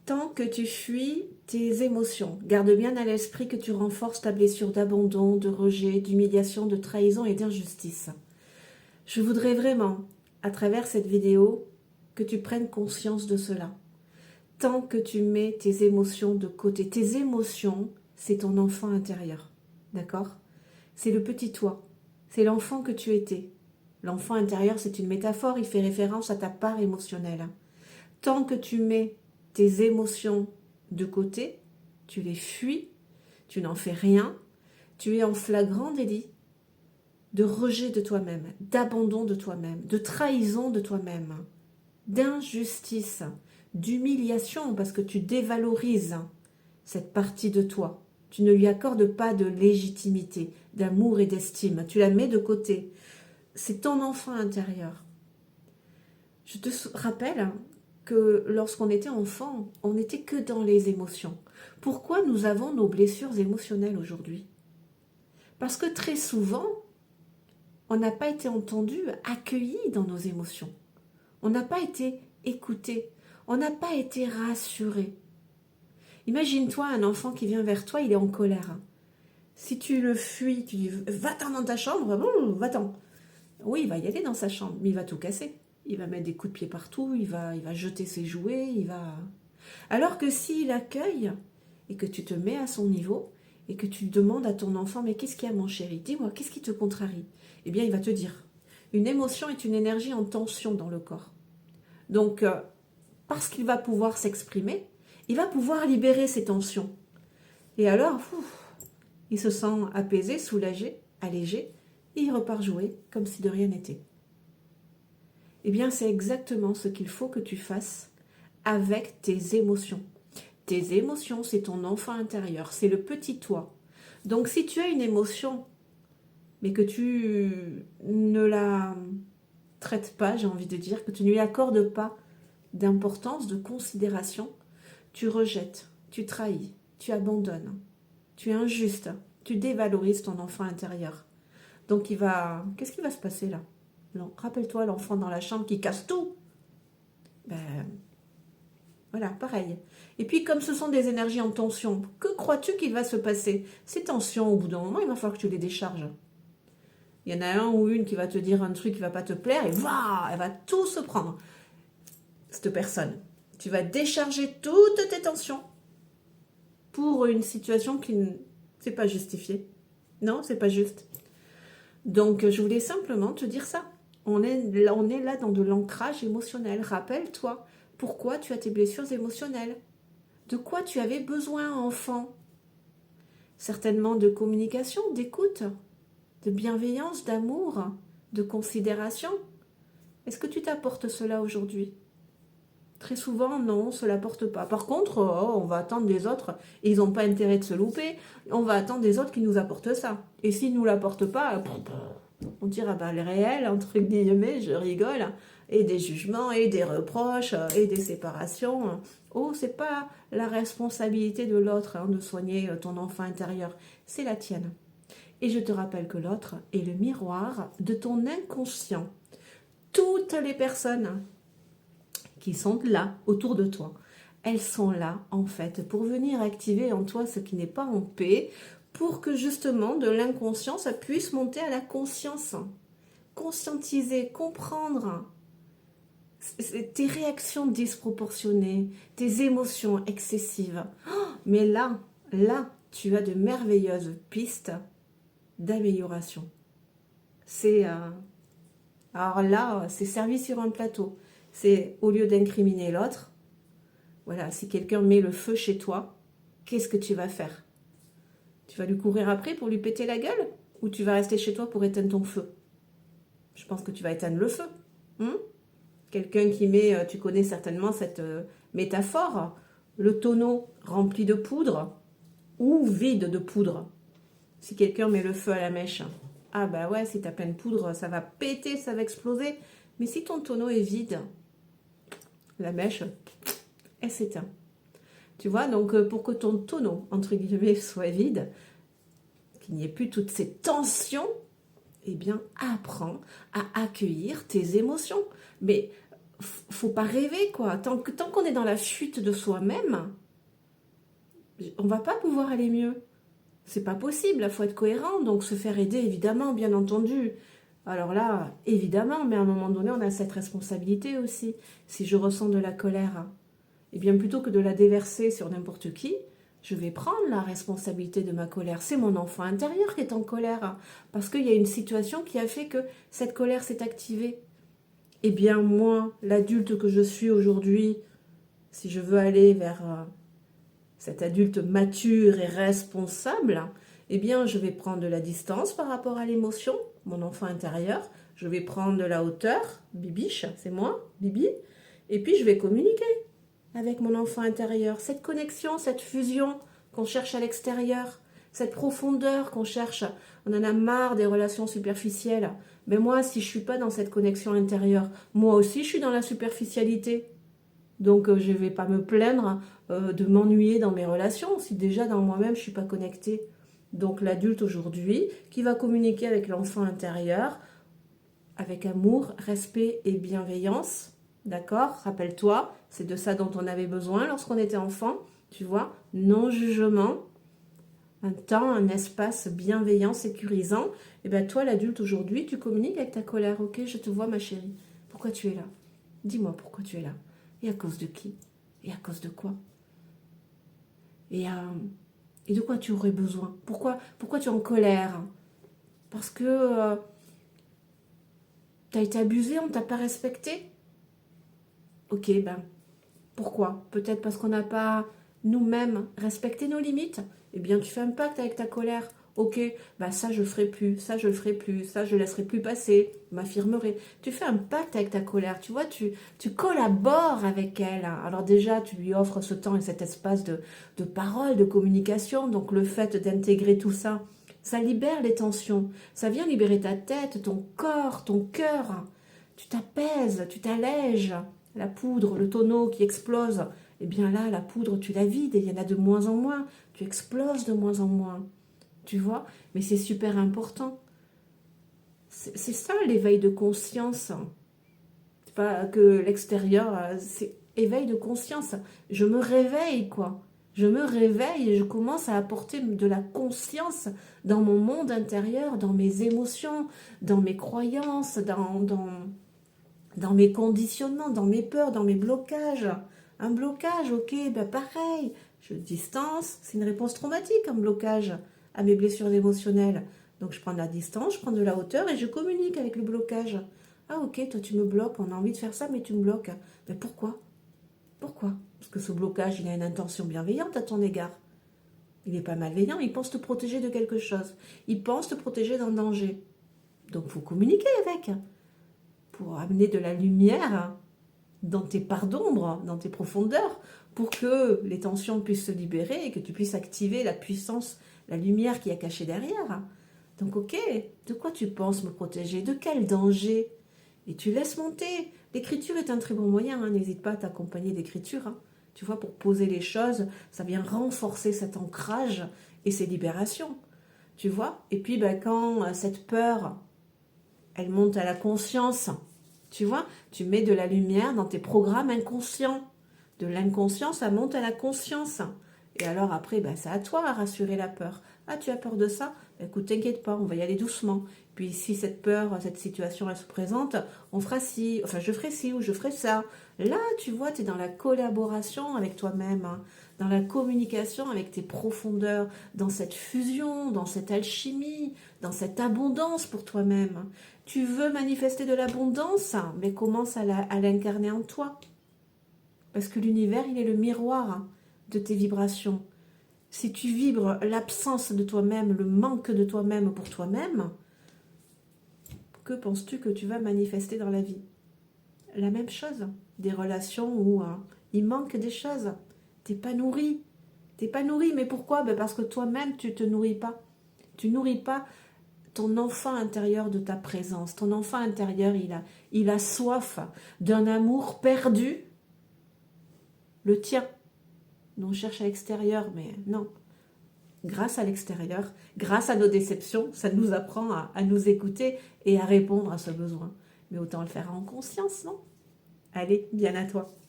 Tant que tu fuis tes émotions, garde bien à l'esprit que tu renforces ta blessure d'abandon, de rejet, d'humiliation, de trahison et d'injustice. Je voudrais vraiment, à travers cette vidéo, que tu prennes conscience de cela. Tant que tu mets tes émotions de côté, tes émotions, c'est ton enfant intérieur, d'accord? C'est le petit toi, c'est l'enfant que tu étais. L'enfant intérieur, c'est une métaphore, il fait référence à ta part émotionnelle. Tant que tu mets tes émotions de côté, tu les fuis, tu n'en fais rien, tu es en flagrant délit de rejet de toi-même, d'abandon de toi-même, de trahison de toi-même, d'injustice, d'humiliation parce que tu dévalorises cette partie de toi. Tu ne lui accordes pas de légitimité, d'amour et d'estime. Tu la mets de côté. C'est ton enfant intérieur. Je te rappelle que lorsqu'on était enfant, on n'était que dans les émotions. Pourquoi nous avons nos blessures émotionnelles aujourd'hui? Parce que très souvent, on n'a pas été entendu, accueilli dans nos émotions. On n'a pas été écouté. On n'a pas été rassuré. Imagine-toi un enfant qui vient vers toi, il est en colère. Si tu le fuis, tu dis va-t'en dans ta chambre, bon, va-t'en. Oui, il va y aller dans sa chambre, mais il va tout casser. Il va mettre des coups de pied partout, il va jeter ses jouets, il va... Alors que s'il accueille et que tu te mets à son niveau et que tu demandes à ton enfant mais qu'est-ce qu'il y a mon chéri? Dis-moi, qu'est-ce qui te contrarie? Eh bien, il va te dire. Une émotion est une énergie en tension dans le corps. Donc, parce qu'il va pouvoir s'exprimer, il va pouvoir libérer ses tensions. Et alors, il se sent apaisé, soulagé, allégé, et il repart jouer comme si de rien n'était. Eh bien, c'est exactement ce qu'il faut que tu fasses avec tes émotions. Tes émotions, c'est ton enfant intérieur, c'est le petit toi. Donc, si tu as une émotion, mais que tu ne la traites pas, j'ai envie de dire, que tu ne lui accordes pas d'importance, de considération, tu rejettes, tu trahis, tu abandonnes, tu es injuste, tu dévalorises ton enfant intérieur. Donc qu'est-ce qui va se passer là? Rappelle-toi l'enfant dans la chambre qui casse tout. Ben voilà, pareil. Et puis comme ce sont des énergies en tension, que crois-tu qu'il va se passer? Ces tensions, au bout d'un moment, il va falloir que tu les décharges. Il y en a un ou une qui va te dire un truc qui va pas te plaire et voilà, elle va tout se prendre. Cette personne. Tu vas décharger toutes tes tensions pour une situation qui ne c'est pas justifiée. Non, c'est pas juste. Donc, je voulais simplement te dire ça. On est là dans de l'ancrage émotionnel. Rappelle-toi pourquoi tu as tes blessures émotionnelles. De quoi tu avais besoin, enfant? Certainement de communication, d'écoute, de bienveillance, d'amour, de considération. Est-ce que tu t'apportes cela aujourd'hui? Très souvent, non, on ne se l'apporte pas. Par contre, on va attendre des autres, et ils n'ont pas intérêt de se louper, on va attendre des autres qui nous apportent ça. Et s'ils ne nous l'apportent pas, on dira, bah, le réel, entre guillemets, je rigole, et des jugements, et des reproches, et des séparations. Oh, c'est pas la responsabilité de l'autre de soigner ton enfant intérieur, c'est la tienne. Et je te rappelle que l'autre est le miroir de ton inconscient. Toutes les personnes qui sont là autour de toi, elles sont là en fait pour venir activer en toi ce qui n'est pas en paix, pour que justement de l'inconscient ça puisse monter à la conscience, conscientiser, comprendre tes réactions disproportionnées, tes émotions excessives. Mais là, tu as de merveilleuses pistes d'amélioration. C'est alors là, c'est servi sur un plateau. C'est au lieu d'incriminer l'autre, voilà, si quelqu'un met le feu chez toi, qu'est-ce que tu vas faire? Tu vas lui courir après pour lui péter la gueule? Ou tu vas rester chez toi pour éteindre ton feu? Je pense que tu vas éteindre le feu. Hein? Quelqu'un qui met, tu connais certainement cette métaphore, le tonneau rempli de poudre ou vide de poudre. Si quelqu'un met le feu à la mèche, ah bah ouais, si t'as plein de poudre, ça va péter, ça va exploser. Mais si ton tonneau est vide, la mèche, elle s'éteint. Tu vois, donc pour que ton tonneau, entre guillemets, soit vide, qu'il n'y ait plus toutes ces tensions, eh bien, apprends à accueillir tes émotions. Mais faut pas rêver, quoi. Tant qu'on est dans la fuite de soi-même, on va pas pouvoir aller mieux. C'est pas possible, il faut être cohérent, donc se faire aider, évidemment, bien entendu. Alors là, évidemment, mais à un moment donné, on a cette responsabilité aussi. Si je ressens de la colère, eh bien plutôt que de la déverser sur n'importe qui, je vais prendre la responsabilité de ma colère. C'est mon enfant intérieur qui est en colère, parce qu'il y a une situation qui a fait que cette colère s'est activée. Eh bien moi, l'adulte que je suis aujourd'hui, si je veux aller vers cet adulte mature et responsable, eh bien, je vais prendre de la distance par rapport à l'émotion, mon enfant intérieur. Je vais prendre de la hauteur, Bibiche, c'est moi, Bibi. Et puis, je vais communiquer avec mon enfant intérieur. Cette connexion, cette fusion qu'on cherche à l'extérieur, cette profondeur qu'on cherche. On en a marre des relations superficielles. Mais moi, si je ne suis pas dans cette connexion intérieure, moi aussi, je suis dans la superficialité. Donc, je ne vais pas me plaindre de m'ennuyer dans mes relations si déjà dans moi-même, je ne suis pas connectée. Donc, l'adulte aujourd'hui qui va communiquer avec l'enfant intérieur avec amour, respect et bienveillance. D'accord? Rappelle-toi, c'est de ça dont on avait besoin lorsqu'on était enfant. Tu vois? Non-jugement, un temps, un espace bienveillant, sécurisant. Et bien, toi, l'adulte aujourd'hui, tu communiques avec ta colère. Ok, je te vois, ma chérie. Pourquoi tu es là? Dis-moi pourquoi tu es là. Et à cause de qui? Et à cause de quoi? Et de quoi tu aurais besoin? Pourquoi tu es en colère? Parce que tu as été abusé, on ne t'a pas respecté? Ok, ben, pourquoi? Peut-être parce qu'on n'a pas nous-mêmes respecté nos limites? Eh bien, tu fais un pacte avec ta colère. Ok, bah ça je ferai plus, ça je le ferai plus, ça je laisserai plus passer, m'affirmerai. Tu fais un pacte avec ta colère, tu vois, tu collabores avec elle. Alors déjà, tu lui offres ce temps et cet espace de parole, de communication. Donc le fait d'intégrer tout ça, ça libère les tensions. Ça vient libérer ta tête, ton corps, ton cœur. Tu t'apaises, tu t'allèges. La poudre, le tonneau qui explose, eh bien là, la poudre, tu la vides et il y en a de moins en moins. Tu exploses de moins en moins. Tu vois? Mais c'est super important. C'est ça l'éveil de conscience. C'est pas que l'extérieur, c'est éveil de conscience. Je me réveille, quoi. Je me réveille et je commence à apporter de la conscience dans mon monde intérieur, dans mes émotions, dans mes croyances, dans mes conditionnements, dans mes peurs, dans mes blocages. Un blocage, ok, ben pareil. Je distance, c'est une réponse traumatique, un blocage à mes blessures émotionnelles. Donc je prends de la distance, je prends de la hauteur et je communique avec le blocage. Ah ok, toi tu me bloques, on a envie de faire ça, mais tu me bloques. Mais pourquoi? Pourquoi? Parce que ce blocage, il a une intention bienveillante à ton égard. Il n'est pas malveillant, il pense te protéger de quelque chose. Il pense te protéger d'un danger. Donc il faut communiquer avec pour amener de la lumière dans tes parts d'ombre, dans tes profondeurs, pour que les tensions puissent se libérer et que tu puisses activer la puissance, la lumière qui est cachée derrière. Donc ok, de quoi tu penses me protéger? De quel danger? Et tu laisses monter. L'écriture est un très bon moyen, hein. N'hésite pas à t'accompagner d'écriture. Hein. Tu vois, pour poser les choses, ça vient renforcer cet ancrage et ces libérations. Tu vois? Et puis ben, quand cette peur, elle monte à la conscience, tu vois, tu mets de la lumière dans tes programmes inconscients. De l'inconscient, ça monte à la conscience. Et alors après, ben, c'est à toi à rassurer la peur. Ah, tu as peur de ça? Ben, écoute, t'inquiète pas, on va y aller doucement. Puis si cette peur, cette situation, elle se présente, on fera ci, enfin je ferai ci ou je ferai ça. Là, tu vois, tu es dans la collaboration avec toi-même, hein, dans la communication avec tes profondeurs, dans cette fusion, dans cette alchimie, dans cette abondance pour toi-même. Tu veux manifester de l'abondance, mais commence à l'incarner en toi. Parce que l'univers, il est le miroir de tes vibrations. Si tu vibres l'absence de toi-même, le manque de toi-même pour toi-même, que penses-tu que tu vas manifester dans la vie? La même chose. Des relations où il manque des choses. T'es pas nourri. T'es pas nourri, mais pourquoi? Ben parce que toi-même, tu te nourris pas. Tu nourris pas ton enfant intérieur de ta présence. Ton enfant intérieur, il a soif d'un amour perdu, le tien. Nous on cherche à l'extérieur, mais non. Grâce à l'extérieur, grâce à nos déceptions, ça nous apprend à nous écouter et à répondre à ce besoin. Mais autant le faire en conscience, non? Allez, bien à toi.